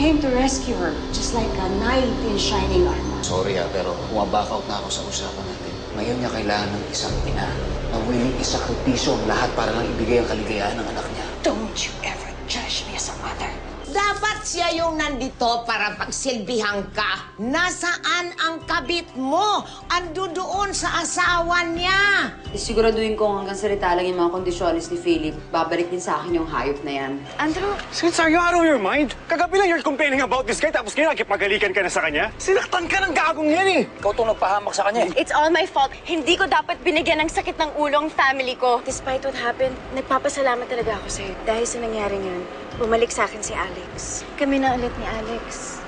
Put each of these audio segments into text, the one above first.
came to rescue her, just like a knight in shining armor. Sorry pero bumaback out na ako sa usapan natin. Ngayon niya kailangan ng isang ina na willing isakripisyo ang lahat para lang ibigay ang kaligayahan ng anak niya. Don't you ever judge me as a mother. Dapat siya yung nandito para pagsilbihan ka. Nasaan ang kabit mo? Ando doon sa asawa niya. Siguraduhin ko hanggang salita lang yung mga kondisyones ni Philip. Babalik din sa akin yung hayop na yan. Andrew, Since are you out of your mind? Kagabi lang you're complaining about this guy tapos kinakipagalikan ka na sa kanya? Sinaktan ka ng gagong yan eh! Ikaw itong nagpahamak sa kanya. It's all my fault. Hindi ko dapat binigyan ng sakit ng ulo ang family ko. Despite what happened, nagpapasalamat talaga ako sa'yo. Dahil sa nangyari yun, bumalik sa akin si Alex. Kami na ulit ni Alex.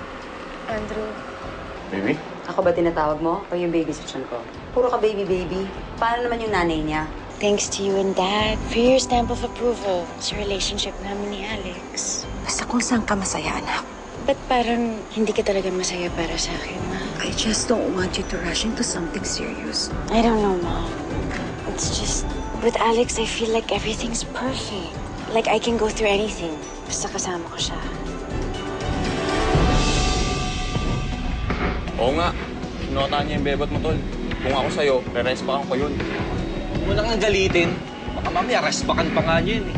Andrew. Baby? Ako ba tinatawag mo? O yung baby sa tiyan ko? Puro ka baby-baby. Paano naman yung nanay niya? Thanks to you and Dad for your stamp of approval sa relationship namin ni Alex. basta kung saan ka masaya, anak. Ba't parang hindi ka talaga masaya para sa akin, Ma? I just don't want you to rush into something serious. I don't know, Mom. It's just, with Alex, I feel like everything's perfect. Like I can go through anything. Basta kasama ko siya. Oo nga. Sinuotahan niya yung bebot mo, tol. Kung ako sa'yo, re-respakan ko yun. Huwag mo lang galitin. Baka mamaya, respakan pa nga niya yun eh.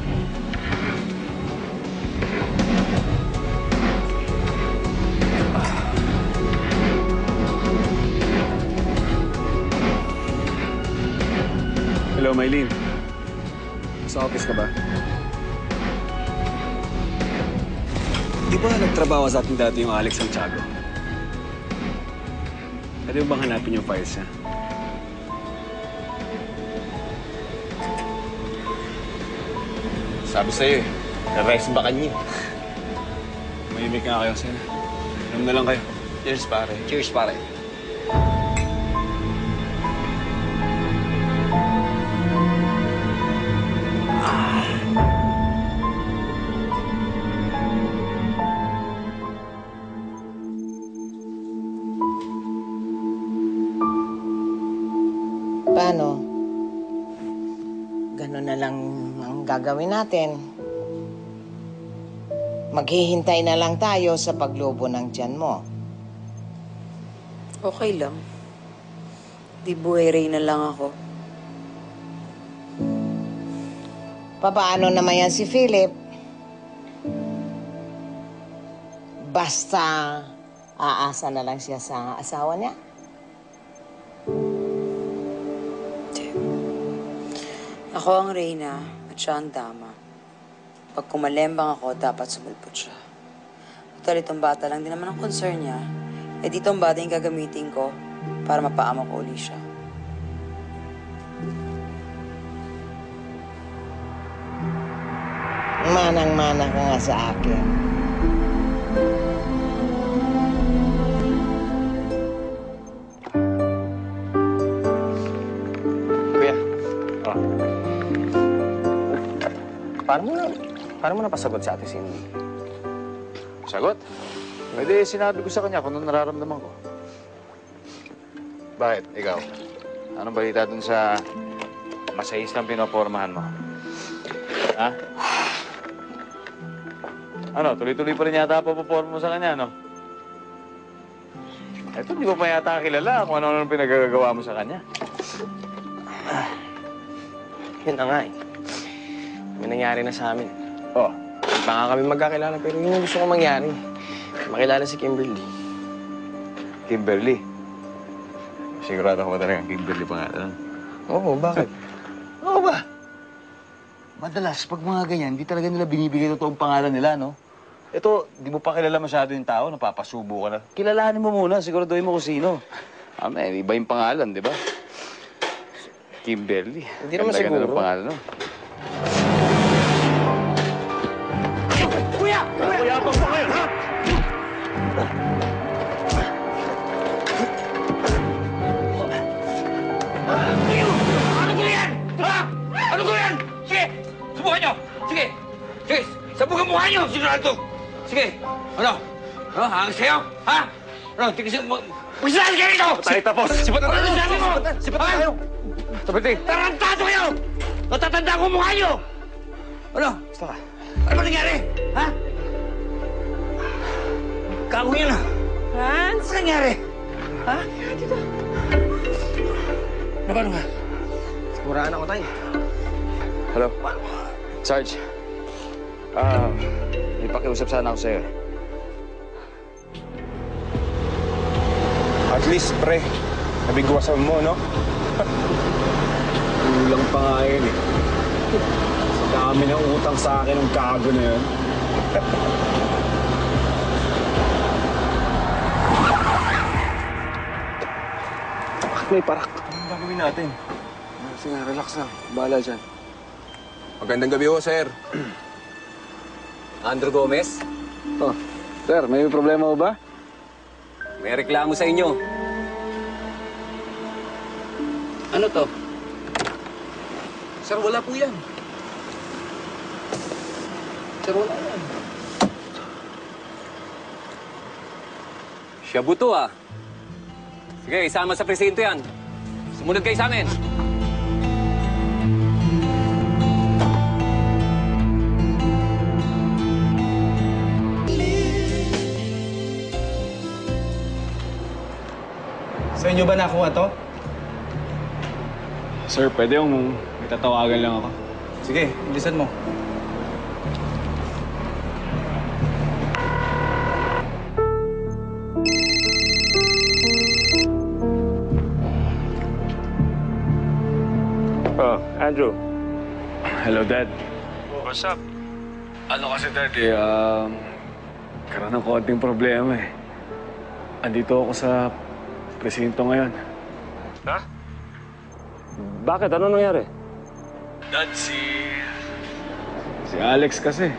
Hello, Mylene. Sa office ka ba? Di ba nagtrabaho sa atin dati yung Alex Santiago? Pwede mo bang hanapin yung files niya? Sabi sa'yo eh, re-respakan niya. Mayimik nga kayo sila. Inom na lang kayo. Cheers, pare. Cheers, pare. Paano? Gano'n na lang ang gagawin natin. Maghihintay na lang tayo sa paglubo ng tiyan mo. Okay lang. Di buhay na lang ako. Papaano naman yan si Philip? Basta aasa na lang siya sa asawa niya. Ako ang reyna at siya ang dama. Pag kumalembang ako, dapat sumulpot siya. Total, itong bata lang din naman ang concern niya. Eh, dito ang bata yung gagamitin ko para mapaamok ko uli siya. Manang-mana ka nga sa akin. Kuya. Oh. Paano mo napasagot sa ate Cindy? Sagot? Pwede sinabi ko sa kanya kung ano nararamdaman ko. Bakit? Ikaw? Anong balita dun sa masahistang pinopormahan mo? Ha? Ano, tuloy-tuloy pa rin yata papaporma mo sa kanya, no? Eto, hindi mo pa yata kilala kung ano-ano pinagagawa mo sa kanya. Yun na nga eh. May nangyari na sa amin. Oh, Hindi pa nga kami magkakilala pero yun yung gusto kong mangyari. Makilala si Kimberly. Kimberly. Sigurado ko ba talagang Kimberly pangalan? Oo, bakit? Oo ba? Madalas, pag mga ganyan, hindi talaga nila binibigay totoong pangalan nila, no? Ito, di mo pa kilala masyado yung tao, napapasubo ka na. Kilalanin mo muna, siguraduhin mo kung sino. May iba yung pangalan, di ba? Kimberly. Hindi naman Ganda-ganda siguro. ng pangalan, no? Kuya! Kuya, abang mo ngayon, ha? Ano ko yan? Ha? Ano ko yan? Sige! Subukan nyo! Sige! Sige! Sabukan mukha nyo! Sigurado! Sige! Ano? Ano? Hanggang sa'yo? Ha? Ano? Tigisin mo! Pagsasabi kayo ito! Tayo tapos! Sipat na tayo! Ano sabi mo? Sipat na tayo! Tabati! Tarantado kayo! Natatanda ko mukha nyo! Ano? Basta ka. Ano ba nangyari? Ha? Gago yan ah! Franz? Ano nangyari? Ha? Ano ba? Siguraan ako, Tay. Hello? Sarge. May pakiusap sana ako sa'yo. At least, pre, nabigwasan mo, no? Kulang pa nga yun eh. Sa dami ng utang sa akin ng gago na yun. May parak. Anong gagawin natin? Sige, relax lang. Bahala dyan. Magandang gabi ho, sir. Andrew Gomez, Oh, sir, may problema mo ba? may reklamo sa inyo. Ano to? Sir, wala po yan. Sir, wala yan. Shabu to ah. Sige, isama sa presinto yan. Sumunod kayo sa amin. Sa inyo ba nakuha to? Sir, pwede yung may tatawagan lang ako. Sige, bilisan mo. Oh, Andrew. Hello, Dad. What's up? Ano kasi, Dad, karoon ng konting problema eh. Andito ako sa presinto ngayon. Ha? Bakit? Ano nangyari? Dad, si Alex kasi.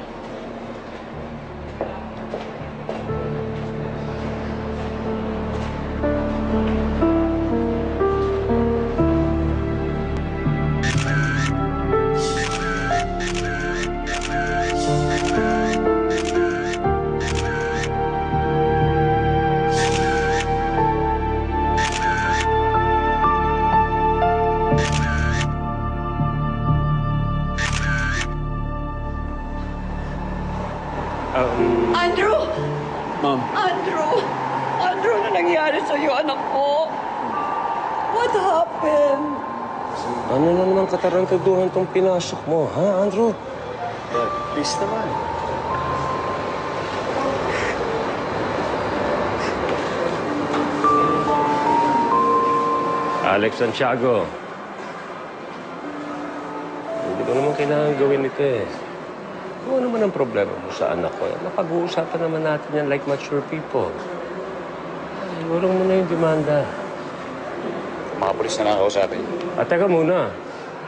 Andrew! Ma'am. Andrew! Andrew, ano nangyari sa'yo, anak ko? What happened? Ano na naman katarantaduhan tong pinasok mo, ha, Andrew? Dad, please naman. Alex Santiago. Hindi ko naman kailangan gawin ito eh. Kung ano man ang problema mo sa anak ko, napag-uusapan naman natin yan like mature people. Iurong mo na yung demanda. Mga polis na nakakausapin. At teka muna,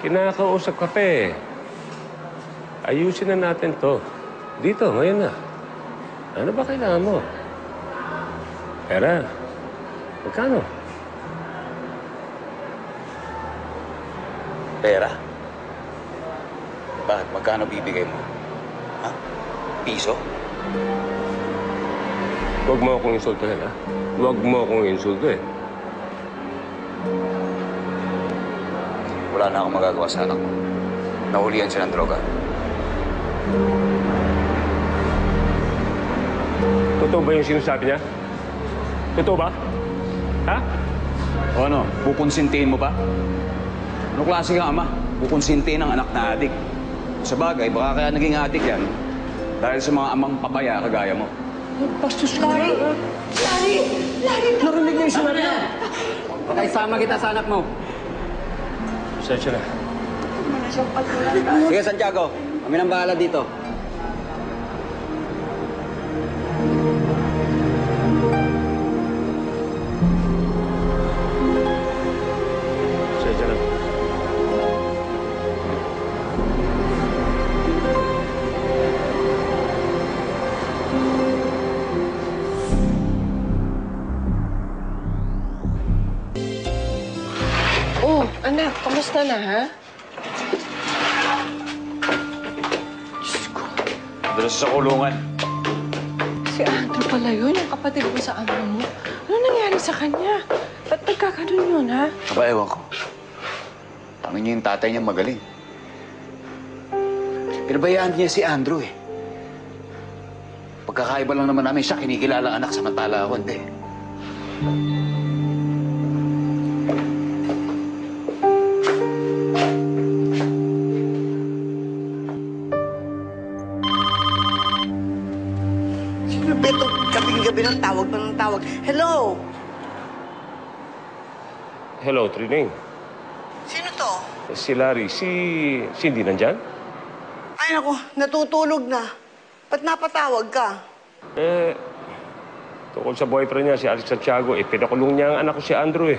kinakausap ka pa eh. Ayusin na natin to. Dito, ngayon na. Ano ba kailangan mo? Pera. Magkano? Pera? Bakit? Magkano bibigay mo? Ha? Piso? Huwag mo akong insultuhin, ha? Huwag mo akong insultuhin. Wala na akong magagawa sa anak mo. Nahulihan siya ng droga. Totoo ba yung sinasabi niya? Totoo ba? Ha? O ano? Pukonsintihin mo pa? Ano klase kang ama? Pukonsintihin ang anak na adik. Sa bagay, baka kaya naging adik yan dahil sa mga amang papaya kagaya mo. Bastos ka Larry! Larry! Larry! Narinig niyo yung sinabi niya? Pakaisama kita sa anak mo. Pasensya na. Sige, Santiago. Kami nang bahala dito. Pasensya na. Oh, anak, kamusta na, ha? Dalas sa kulungan. Si Andrew pala yun, yung kapatid mo sa ama mo. Ano nangyari sa kanya? Ba't nagkakaroon yun, ha? Aba, ewan ko. Tangin niya yung tatay niya magaling. Pinabayaan niya si Andrew eh. Pagkakaiba lang naman namin siya kinikilalang anak samantala ako, hindi. Sino ba itong gabing-gabi ng tawag pa ng tawag? Hello? Hello, Trining. Sino to? Si Larry. Si Cindy nandyan? Ay, naku, natutulog na. Ba't napatawag ka? Tungkol sa boyfriend niya, si Alex Santiago, pinakulong niya ang anak ko si Andrew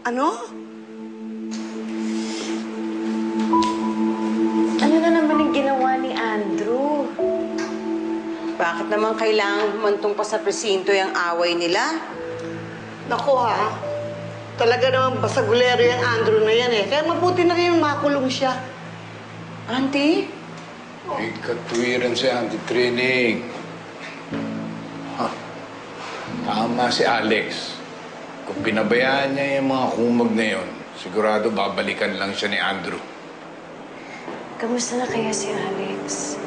Ano? Ano na naman ang ginawa ni Andrew? Bakit naman kailangan humantong pa sa presinto yung away nila? Naku ha, talaga naman basagulero yung Andrew na yan eh. Kaya mabuti na rin makulong siya. Auntie? May katwiran si Auntie Trining. Tama si Alex. Kung pinabayaan niya yung mga kumag na yun, sigurado babalikan lang siya ni Andrew. Kamusta na kaya si Alex?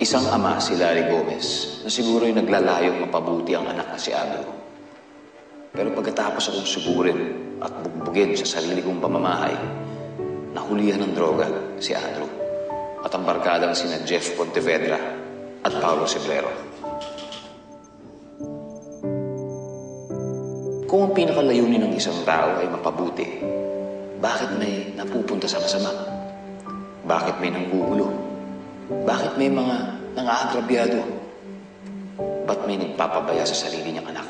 Isang ama si Larry Gomez na siguro'y naglalayong mapabuti ang anak na si Andrew. Pero pagkatapos akong sugurin at bugbugin sa sarili kong pamamahay, nahulihan ng droga si Andrew at ang barkadang sina Jeff Pontevedra at Paulo Cebrero. Kung ang pinakalayunin ng isang tao ay mapabuti, bakit may napupunta sa masama? Bakit may nanggugulo? Bakit may mga nang-aagrabyado? Ba't may nagpapabaya sa sarili niyang anak?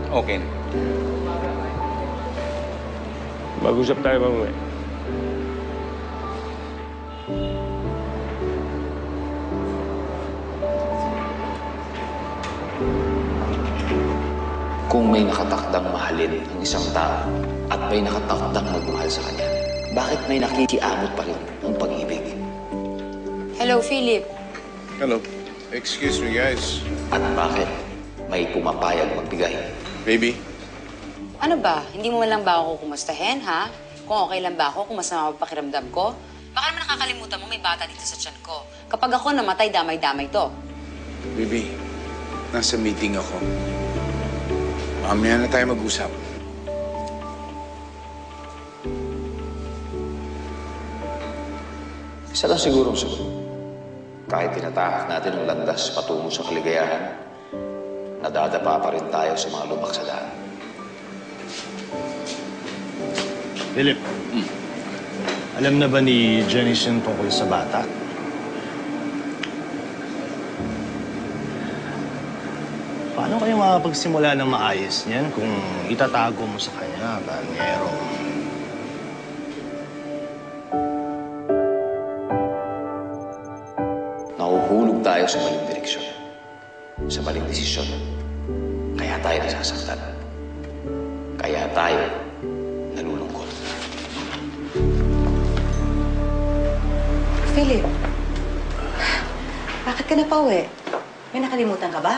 Okay. Mag-usap tayo mamaya. Kung may nakatakdang mahalin ang isang tao at may nakatakdang magmahal sa kanya, bakit may nakikiamot pa rin ang pag-ibig? Hello, Philip. Hello. Excuse me, guys. At bakit may pumapayag magbigay? Baby? Ano ba? Hindi mo man lang ba ako kumustahin, ha? Kung okay lang ba ako, kung masama pa pakiramdam ko? Baka naman nakakalimutan mo may bata dito sa tiyan ko. Kapag ako namatay, damay-damay to. Baby, nasa meeting ako. Mamaya na tayo mag-usap. Isa lang sigurong sagot. Kahit tinatahak natin ang landas patungo sa kaligayahan, nadadapa pa rin tayo sa mga lubak sa daan. Philip, alam na ba ni Jennison tungkol sa bata? Paano kayo makapagsimula ng maayos niyan kung itatago mo sa kanya, Banyero? Nahuhulog tayo sa maling direksyon, sa maling desisyon. Kaya tayo nasasaktan. Kaya tayo nalulungkot. Philip, bakit ka napauwi? May nakalimutan ka ba?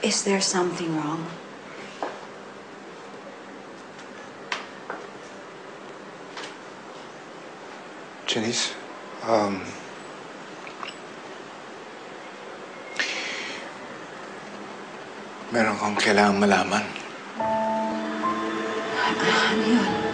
Is there something wrong? Janice, meron kang kailangang malaman. Ano yun?